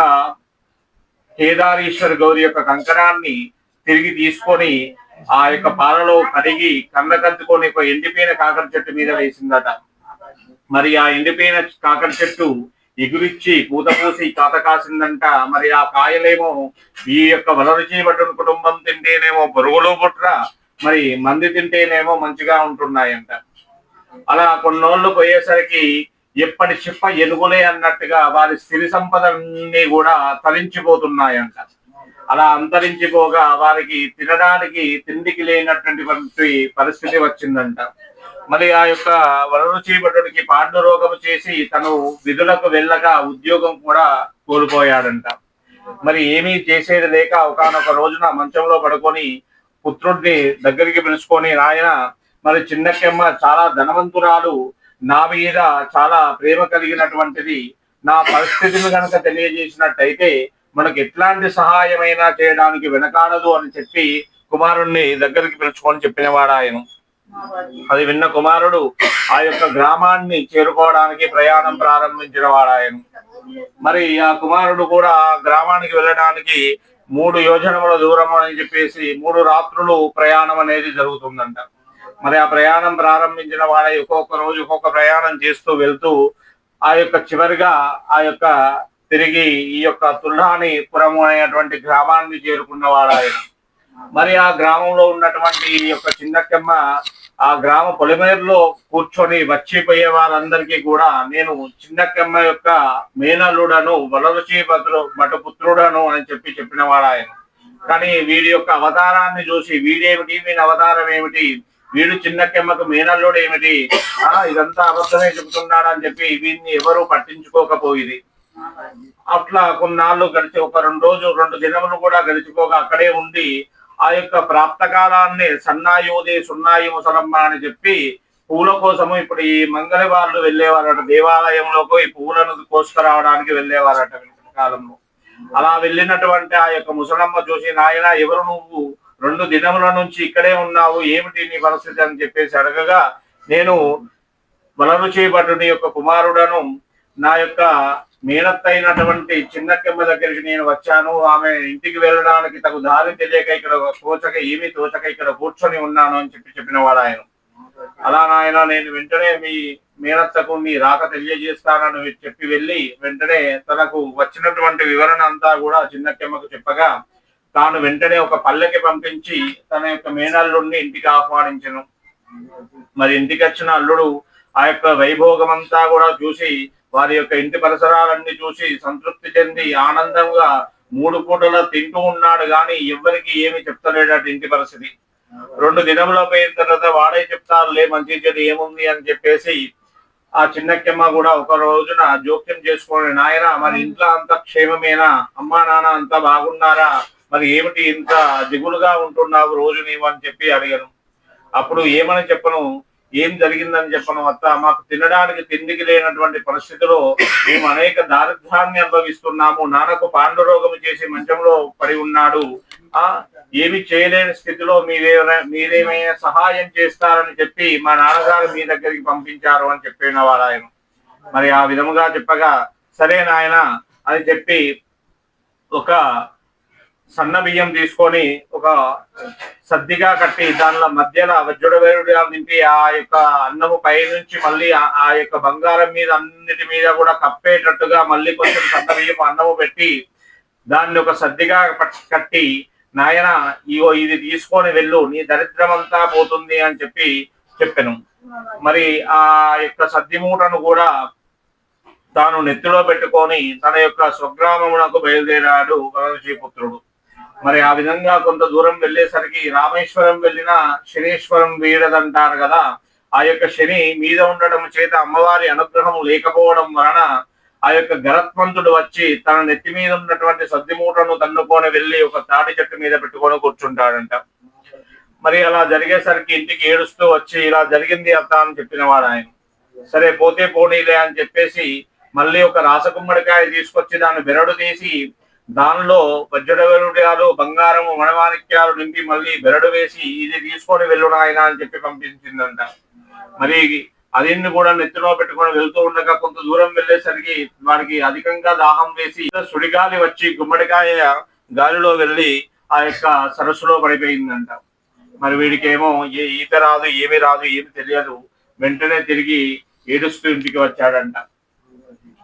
కేదారేశ్వర గౌరి యొక్క కంకణాన్ని తిరిగి తీసుకొని ఆ యొక్క పాలలో కడిగి కళ్ళకద్దుకొని ఒక ఎండిపోయిన కాకర చెట్టు మీద వేసిందట. మరి ఆ ఎండిపోయిన కాకర చెట్టు ఎగురిచ్చి పూత పూసి కాత కాసిందంట. మరి ఆ కాయలేమో ఈ యొక్క వలరుచి భటుని కుటుంబం తింటేనేమో పొరుగులు పుట్ర, మరి మంది తింటేనేమో మంచిగా ఉంటున్నాయంట. అలా కొన్నోళ్ళు పోయేసరికి ఎప్పటి చిప్ప ఎనుగులే అన్నట్టుగా వారి సిరి సంపదలన్నీ కూడా తరించిపోతున్నాయంట. అలా అంతరించిపోగా వారికి తినడానికి తిండికి లేనటువంటి పరిస్థితి వచ్చిందంట. మరి ఆ యొక్క వలరుచి భటుడికి పాండు రోగము చేసి తను విధులకు వెళ్ళక ఉద్యోగం కూడా కోల్పోయాడంట. మరి ఏమీ చేసేది లేక ఒకానొక రోజున మంచంలో పడుకొని పుత్రుడిని దగ్గరికి పిలుచుకొని, నాయన మరి చిన్నకెమ్మ చాలా ధనవంతురాలు, నా మీద చాలా ప్రేమ కలిగినటువంటిది, నా పరిస్థితిని కనుక తెలియజేసినట్టయితే మనకు ఎట్లాంటి సహాయమైనా చేయడానికి వెనకాడదు అని చెప్పి కుమారుణ్ణి దగ్గరికి పిలుచుకొని చెప్పినవాడు ఆయన. అది విన్న కుమారుడు ఆ యొక్క గ్రామాన్ని చేరుకోవడానికి ప్రయాణం ప్రారంభించిన వాడు ఆయన. మరి ఆ కుమారుడు కూడా గ్రామానికి వెళ్ళడానికి 3 యోజనముల దూరం అని చెప్పేసి 3 రాత్రులు ప్రయాణం అనేది జరుగుతుందంట. మరి ఆ ప్రయాణం ప్రారంభించిన వాడై ఒక్కొక్క రోజు ఒక్కొక్క ప్రయాణం చేస్తూ వెళ్తూ ఆ యొక్క చివరిగా ఆ యొక్క తిరిగి ఈ యొక్క తుల్లానిపురము అనేటువంటి గ్రామాన్ని చేరుకున్నవాడు ఆయన. మరి ఆ గ్రామంలో ఉన్నటువంటి ఈ యొక్క చిన్నకెమ్మ ఆ గ్రామ పొలిమేరులో కూర్చొని వచ్చిపోయే వారందరికీ కూడా నేను చిన్నకెమ్మ యొక్క మేనల్లుడను, వలరుచి భటుపుత్రుడను అని చెప్పినవాడు ఆయన. కానీ వీడి యొక్క అవతారాన్ని చూసి వీడేమిటి, వీని అవతారం ఏమిటి, వీడు చిన్నకెమ్మకు మేనల్లుడు ఏమిటి, ఇదంతా అబద్ధమే చెబుతున్నాడని చెప్పి వీడిని ఎవరు పట్టించుకోకపోయింది. అట్లా కొన్నాళ్ళు గడిచి ఒక 2 దినములు కూడా గడిచిపోగా అక్కడే ఉండి ఆ యొక్క ప్రాప్తకాలాన్ని సన్నాయోదే సున్నాయి ముసలమ్మ అని చెప్పి పూల కోసము ఇప్పుడు ఈ మంగళ వాళ్ళు వెళ్ళేవారట. దేవాలయంలోకి ఈ పూలను కోసుకురావడానికి వెళ్ళేవారట కాలంలో. అలా వెళ్ళినటువంటి ఆ యొక్క ముసలమ్మ చూసి, నాయన ఎవరు నువ్వు, 2 దినముల నుంచి ఇక్కడే ఉన్నావు, ఏమిటి నీ పరిస్థితి అని చెప్పేసి అడగగా, నేను వలరుచి భటుని యొక్క కుమారుడను, నా యొక్క మేనత్త అయినటువంటి చిన్నకెమ్మ దగ్గరికి నేను వచ్చాను, ఆమె ఇంటికి వెళ్ళడానికి తగు దారి తెలియక ఇక్కడ ఏమీ తోచక ఇక్కడ కూర్చొని ఉన్నాను అని చెప్పినవాడు ఆయన. అలా నాయన నేను వెంటనే మీ మేనత్తకు మీ రాక తెలియజేస్తానని చెప్పి వెళ్ళి వెంటనే తనకు వచ్చినటువంటి వివరణ అంతా కూడా చిన్నకెమ్మకు చెప్పగా తాను వెంటనే ఒక పల్లెకి పంపించి తన యొక్క మేనల్లుడిని ఇంటికి ఆహ్వానించను. మరి ఇంటికి వచ్చిన అల్లుడు ఆ యొక్క వైభోగం అంతా కూడా చూసి, వారి యొక్క ఇంటి పరిసరాలన్నీ చూసి సంతృప్తి చెంది ఆనందంగా 3 పూటలా తింటూ ఉన్నాడు గాని ఎవరికి ఏమి చెప్తలేడట ఇంటి పరిస్థితి. 2 దినముల పోయిన తర్వాత వాడే చెప్తారులే మంచి చెడు ఏముంది అని చెప్పేసి ఆ చిన్నకెమ్మ కూడా ఒక రోజున జోక్యం చేసుకొని, నాయన మరి ఇంట్లో అంతా క్షేమమేనా, అమ్మా నాన్న అంతా బాగున్నారా, మరి ఏమిటి ఇంత దిగులుగా ఉంటున్నావు రోజు నీవు అని చెప్పి అడిగాను. అప్పుడు ఏమని చెప్పను, ఏం జరిగిందని చెప్పను, అత్త మాకు తినడానికి తిండికి లేనటువంటి పరిస్థితిలో మేము అనేక దారిద్ర్యాన్ని అనుభవిస్తున్నాము, నాన్నకు పాండురోగం చేసి మంచంలో పడి ఉన్నాడు, ఏమి చేయలేని స్థితిలో మీరేమైనా సహాయం చేస్తారని చెప్పి మా నాన్నగారు మీ దగ్గరికి పంపించారు అని చెప్పిన వాడు ఆయన. మరి ఆ విధముగా చెప్పగా సరే నాయన అని చెప్పి ఒక సన్న బియ్యం తీసుకొని ఒక సద్దిగా కట్టి దానిలో మధ్యలో వజ్రవేరుడు నింపి ఆ యొక్క అన్నము పై నుంచి మళ్ళీ ఆ యొక్క బంగారం మీద అన్నిటి మీద కూడా కప్పేటట్టుగా మళ్ళీ కొంచెం సన్న బియ్యం అన్నము పెట్టి దాన్ని ఒక సద్దిగా కట్టి, నాయన ఇది తీసుకొని వెళ్ళు, నీ దరిద్రం అంతా పోతుంది అని చెప్పాను. మరి ఆ యొక్క సద్ది మూటను కూడా తాను నెత్తిలో పెట్టుకొని తన యొక్క స్వగ్రామమునకు బయలుదేరాడు వలరుచిపుత్రుడు. మరి ఆ విధంగా కొంత దూరం వెళ్ళేసరికి రామేశ్వరం వెళ్ళిన శనీశ్వరం వీడదంటారు కదా, ఆ యొక్క శని మీద ఉండడం చేత అమ్మవారి అనుగ్రహం లేకపోవడం వలన ఆ యొక్క గరత్మంతుడు వచ్చి తన నెత్తి మీద ఉన్నటువంటి సద్ది మూటను తన్నుకొని వెళ్ళి ఒక తాటి చెట్టు మీద పెట్టుకొని కూర్చుంటాడంట. మరి అలా జరిగేసరికి ఇంటికి ఏడుస్తూ వచ్చి ఇలా జరిగింది అత్త అని చెప్పినవాడు ఆయన. సరే పోతే పోనీలే అని చెప్పేసి మళ్ళీ ఒక రాసకుమ్మడికాయ తీసుకొచ్చి దాన్ని బెరడు తీసి దానిలో వజ్రవేరుడాలు బంగారము మణమాణిక్యాలు నింపి మళ్ళీ బెరడు వేసి ఇది తీసుకొని వెళ్ళు నాయన అని చెప్పి పంపించిందంట. మరి అదిన్ని కూడా నెత్తిలో పెట్టుకొని వెళ్తూ ఉండగా కొంత దూరం వెళ్ళేసరికి వాడికి అధికంగా దాహం వేసి సుడిగాలి వచ్చి గుమ్మడికాయ గాలిలో వెళ్ళి ఆ యొక్క సరస్సులో పడిపోయిందంట. మరి వీడికేమో ఈత రాదు, ఏమి తెలియదు. వెంటనే తిరిగి ఏడుస్తూ ఇంటికి వచ్చాడంట.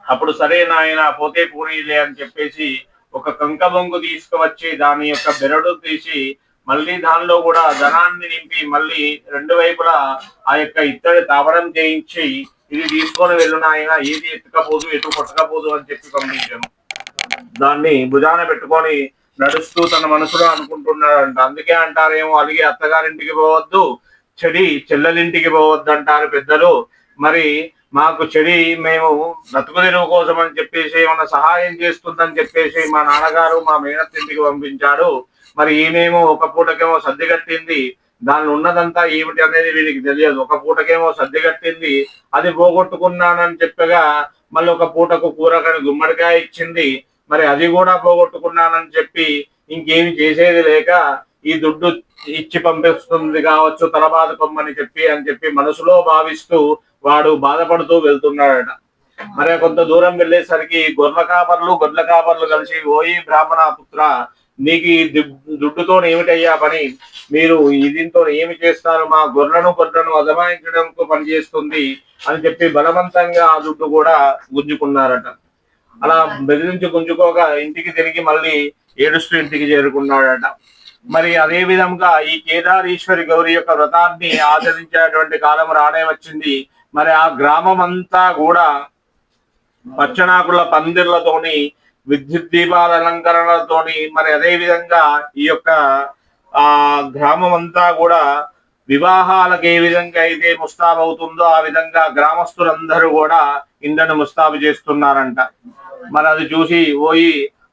అప్పుడు సరే నాయన పోతే పోనీలే అని చెప్పేసి ఒక కంక బొంగు తీసుకువచ్చి దాని యొక్క బెరడు తీసి మళ్ళీ దానిలో కూడా ధనాన్ని నింపి మళ్ళీ రెండు వైపులా ఆ యొక్క ఇత్తడి తావడం చేయించి ఇది తీసుకొని వెళ్ళు నాయన, ఏది ఎత్తుకపోదు ఎటు కొట్టకపోదు అని చెప్పి పంపించాను. దాన్ని భుజాన పెట్టుకొని నడుస్తూ తన మనసులో అనుకుంటున్నాడంట. అందుకే అంటారేమో అలిగి అత్తగారింటికి పోవద్దు, చెడి చెల్లెలింటికి పోవద్దు అంటారు పెద్దలు. మరి మాకు చెడి మేము బ్రతుకు తెరువు కోసం అని చెప్పేసి ఏమన్నా సహాయం చేస్తుందని చెప్పేసి మా నాన్నగారు మా మేనత్తింటికి పంపించాడు. మరి ఈమెమో ఒక పూటకేమో సర్ది కట్టింది, దానిలో ఉన్నదంతా ఏమిటి అనేది వీడికి తెలియదు. ఒక పూటకేమో సర్ది కట్టింది, అది పోగొట్టుకున్నానని చెప్పగా మళ్ళీ ఒక పూటకు కూరగాయలు గుమ్మడికాయ ఇచ్చింది, మరి అది కూడా పోగొట్టుకున్నానని చెప్పి ఇంకేమి చేసేది లేక ఈ దుడ్డు ఇచ్చి పంపిస్తుంది కావచ్చు తలబాధ పొమ్మని చెప్పి మనసులో భావిస్తూ వాడు బాధపడుతూ వెళ్తున్నాడట. మరి కొంత దూరం వెళ్ళేసరికి గొర్రెల కాపర్లు కలిసి, ఓయి బ్రాహ్మణ పుత్ర, నీకు ఈ దుడ్డుతో ఏమిటయ్యా పని, మీరు దీంతో ఏమి చేస్తారు, మా గొర్రెలను అదమాయించడానికి పనిచేస్తుంది అని చెప్పి బలవంతంగా ఆ దుడ్డు కూడా గుంజుకున్నారట. అలా బెదిరించి గుంజుకోగా ఇంటికి తిరిగి మళ్ళీ ఏడుస్తూ ఇంటికి చేరుకున్నాడట. మరి అదే విధంగా ఈ కేదారీశ్వరి గౌరి యొక్క వ్రతాన్ని ఆచరించేటువంటి కాలం రానే వచ్చింది. మరి ఆ గ్రామం అంతా కూడా పచ్చనాకుల పందిర్లతోని, విద్యుత్ దీపాల అలంకరణలతోని, మరి అదే విధంగా ఈ యొక్క ఆ గ్రామం అంతా కూడా వివాహాలకు ఏ విధంగా అయితే ముస్తాబవుతుందో ఆ విధంగా గ్రామస్తులందరూ కూడా ఇండ్లను ముస్తాబు చేస్తున్నారంట. మరి అది చూసి, ఓయి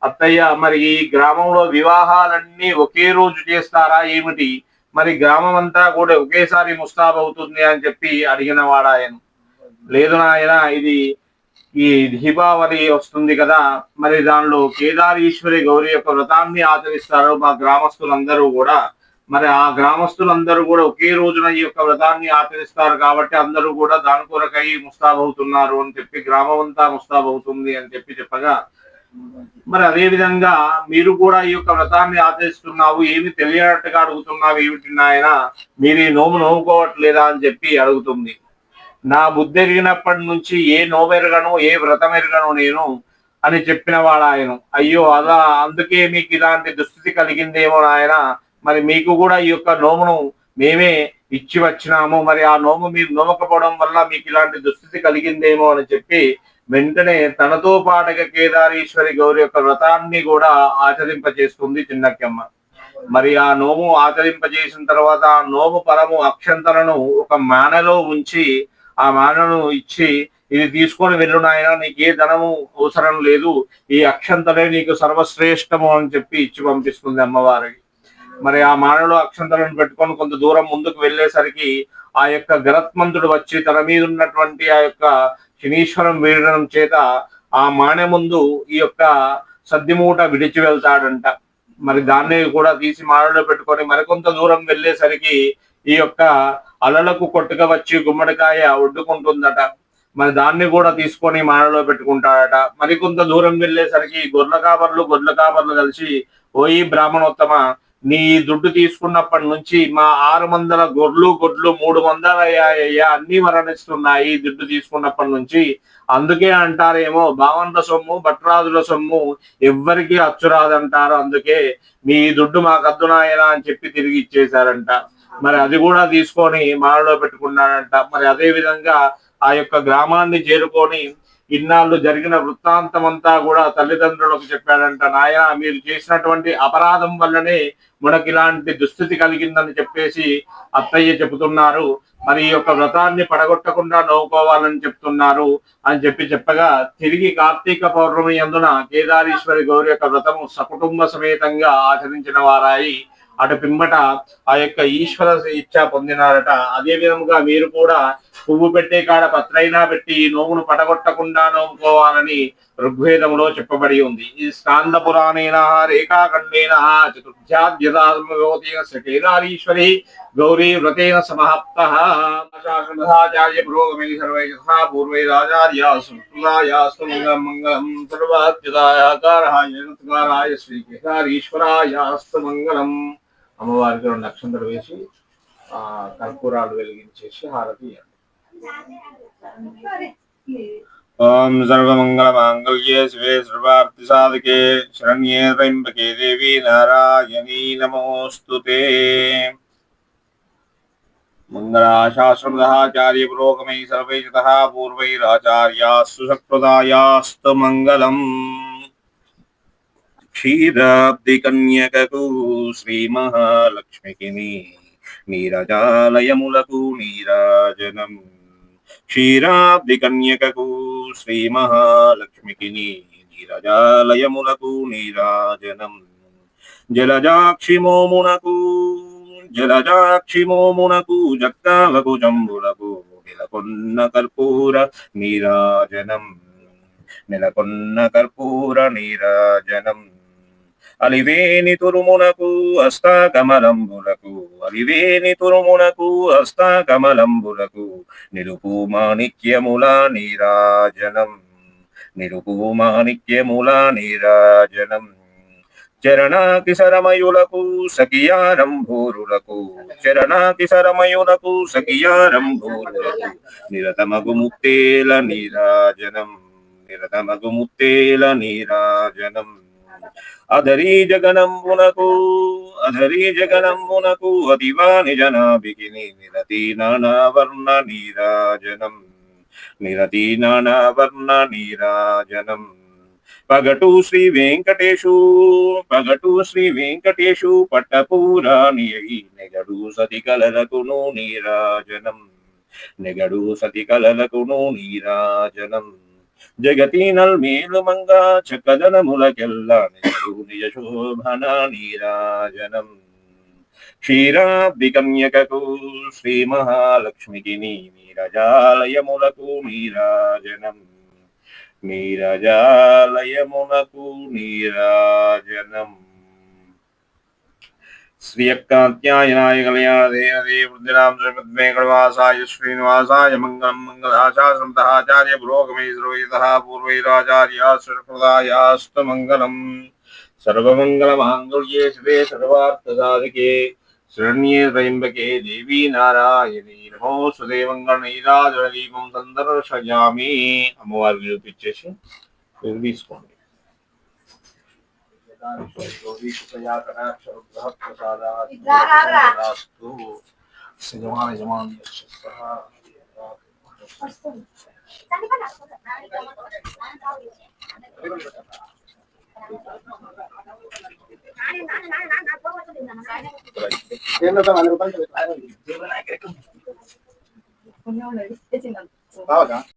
అత్తయ్య, మరి ఈ గ్రామంలో వివాహాలన్నీ ఒకే రోజు చేస్తారా ఏమిటి, మరి గ్రామం అంతా కూడా ఒకేసారి ముస్తాబవుతుంది అని చెప్పి అడిగిన వాడాయను. లేదు నాయన, ఇది ఈ దీపావళి వస్తుంది కదా, మరి దానిలో కేదారీశ్వరి గౌరి యొక్క వ్రతాన్ని ఆచరిస్తారు మా గ్రామస్తులందరూ కూడా. మరి ఆ గ్రామస్తులందరూ కూడా ఒకే రోజున ఈ యొక్క వ్రతాన్ని ఆచరిస్తారు కాబట్టి అందరూ కూడా దాని కొరకై ముస్తాబవుతున్నారు అని చెప్పి, గ్రామం అంతా ముస్తాబవుతుంది అని చెప్పగా, మరి అదే విధంగా మీరు కూడా ఈ యొక్క వ్రతాన్ని ఆచరిస్తున్నావు, ఏమి తెలియనట్టుగా అడుగుతున్నావు ఏమిటి నాయన, మీరు ఈ నోము నోముకోవట్లేదా అని చెప్పి అడుగుతుంది. నా బుద్ధి ఎరిగినప్పటి నుంచి ఏ నోమెరగను, ఏ వ్రతం ఎరగను నేను అని చెప్పిన వాడు ఆయన. అయ్యో అలా, అందుకే మీకు ఇలాంటి దుస్థితి కలిగిందేమో నాయన, మరి మీకు కూడా ఈ యొక్క నోమును మేమే ఇచ్చి వచ్చినాము, మరి ఆ నోము మీరు నోమకపోవడం వల్ల మీకు ఇలాంటి దుస్థితి కలిగిందేమో అని చెప్పి వెంటనే తనతో పాటుగా కేదారీశ్వరి గౌరి యొక్క వ్రతాన్ని కూడా ఆచరింపజేస్తుంది చిన్నక్కమ్మ. మరి ఆ నోము ఆచరింపజేసిన తర్వాత ఆ నోము పరము అక్షంతలను ఒక మానలో ఉంచి, ఆ మానను ఇచ్చి, ఇది తీసుకొని వెళ్ళు నాయన, నీకు ఏ ధనము అవసరం లేదు, ఈ అక్షంతలే నీకు సర్వశ్రేష్టము అని చెప్పి ఇచ్చి పంపిస్తుంది అమ్మవారికి. మరి ఆ మానలో అక్షంతలను పెట్టుకొని కొంత దూరం ముందుకు వెళ్ళేసరికి ఆ యొక్క గరత్మంతుడు వచ్చి తన మీద ఉన్నటువంటి ఆ యొక్క శనీశ్వరం వీడడం చేత ఆ మానె ముందు ఈ యొక్క సద్దిమూట విడిచి వెళ్తాడంట. మరి దాన్ని కూడా తీసి మానలో పెట్టుకొని మరికొంత దూరం వెళ్ళేసరికి ఈ యొక్క అలలకు కొట్టుక వచ్చి గుమ్మడికాయ ఒడ్డుకుంటుందట. మరి దాన్ని కూడా తీసుకొని మానలో పెట్టుకుంటాడట. మరికొంత దూరం వెళ్ళేసరికి గొర్రెల కాపర్లు కలిసి, ఓయి బ్రాహ్మణోత్తమ, నీ దుడ్డు తీసుకున్నప్పటి నుంచి మా 600 గొడ్లు 300 అయ్యాయ్యా, అన్ని మరణిస్తున్నాయి దుడ్డు తీసుకున్నప్పటి నుంచి. అందుకే అంటారేమో బావన్ల సొమ్ము భట్రాజుల సొమ్ము ఎవ్వరికి అచ్చురాదంటారు, అందుకే మీ దుడ్డు మాకద్దు నాయనా అని చెప్పి తిరిగి ఇచ్చేశారంట. మరి అది కూడా తీసుకొని మాలలో పెట్టుకున్నాడంట. మరి అదే విధంగా ఆ యొక్క గ్రామాన్ని చేరుకొని ఇన్నాళ్ళు జరిగిన వృత్తాంతం అంతా కూడా తల్లిదండ్రులకు చెప్పాడంట. నాయన, మీరు చేసినటువంటి అపరాధం వల్లనే మనకి ఇలాంటి దుస్థితి కలిగిందని చెప్పేసి అత్తయ్య చెబుతున్నారు. మరి ఈ యొక్క వ్రతాన్ని పడగొట్టకుండా నవ్వుకోవాలని చెప్తున్నారు అని చెప్పగా తిరిగి కార్తీక పౌర్ణమి అందున కేదారీశ్వరి గౌరి యొక్క వ్రతము సకుటుంబ సమేతంగా ఆచరించిన వారాయి అటు పిమ్మట ఆ యొక్క ఈశ్వర ఇచ్చ పొందినారట. అదే విధముగా మీరు కూడా పువ్వు పెట్టే కాడ పత్రైనా పెట్టి నోమును పడగొట్టకుండా నోముకోవాలని ఋగ్వేదంలో చెప్పబడి ఉంది. ఈ స్కాంద పురాణేన రేఖాఖండేన చతుర్థ్యాధ్యాత్మీశ్వరి గౌరీ వ్రతేన సమాప్తః. శాసనాచార్య పురోగమై సర్వై యథా పూర్వైరాచార్యాస్తు మంగళం సర్వాత్యుదాయాకారాయ జగత్కారాయ శ్రీకేశారీశ్వరాయాస్తు మంగళం. అమ్మవారికి 2 అక్షంతలు వేసి కర్పూరాలు వెలిగించేసి హారతి ఇవ్వండి. ఓం సర్వమంగళ మాంగళ్యే శివే సర్వార్థ సాధకే శరణ్యే త్రయంబకే దేవి నారాయణీ నమోస్తుతే. మంగళాశాస్త్రమదాచార్య పురోగమై సర్వైర్యతః పూర్వైరాచార్యాస్తు సత్ప్రదాయాస్తు మంగళం. క్షీరాబ్దికన్యకకు శ్రీ మహాలక్ష్మికి నీరజాలయములకు నీరాజనం. క్షీరాబ్దికన్యకకు శ్రీ మహాలక్ష్మికి నీరజాలయములకు నీరాజనం. జలజాక్షిమోమునకు జక్కాలకు జంబులకు నెలకొన్న కర్పూర నీరాజనం. నెలకొన్న కర్పూర నీరాజనం. అలివేని తురుమునకు హస్తకమలంబులకు అలివేని తురుమునకు హస్తకమలంబులకు నిలుపు మాణిక్యముల నీరాజనం. నిలుపు మాణిక్యముల నీరాజనం. చరణాకి శరమయులకు సఖియారంభూరులకు చరణాకి శరమయులకు సఖియారంభూరులకు నిరతమగు ముత్తేల నీరాజనం. నిరతమగు ముత్తేల నీరాజనం. అధరీ జగనంబునకు అతివాని జనాభికి నిరతి నానావర్ణ నీరాజనం. నిరతి నానావర్ణ నీరాజనం. పగటు శ్రీ వెంకటేశు పట్టపూరాణి నెగడు సతి కలలకును నీరాజనం. నెగడు సతి కలలకును నీరాజనం. జగతి నల్మేలు మంగా చక్కదనములకెల్ల నెగడు నిజ శోభన నీరాజనం. క్షీరాబ్దికన్యకకు శ్రీ మహాలక్ష్మికి నీరజాలయములకు నీరాజనం. నీరజాలయమునకు నీరాజనం. శ్రీయక్కాత్యాయనాయ కళ్యాణదే వృద్ధినాం శ్రీమద్వేంకటవాసాయ శ్రీనివాసాయ మంగళం. మంగళాశాసనమదాచార్య పురోగమై సర్వైర్యతః పూర్వైరాచార్యాస్తు మంగళం. సర్వమంగళమాంగళ్యే శివే సర్వార్థసాధకే శరణ్యే త్రయంబకే దేవీ నారాయణీ నమోస్తుతే. మంగళనైరాజన దీపం సందర్శయామి. అమ్మవారిని చూపించేసి తీసుకోండి.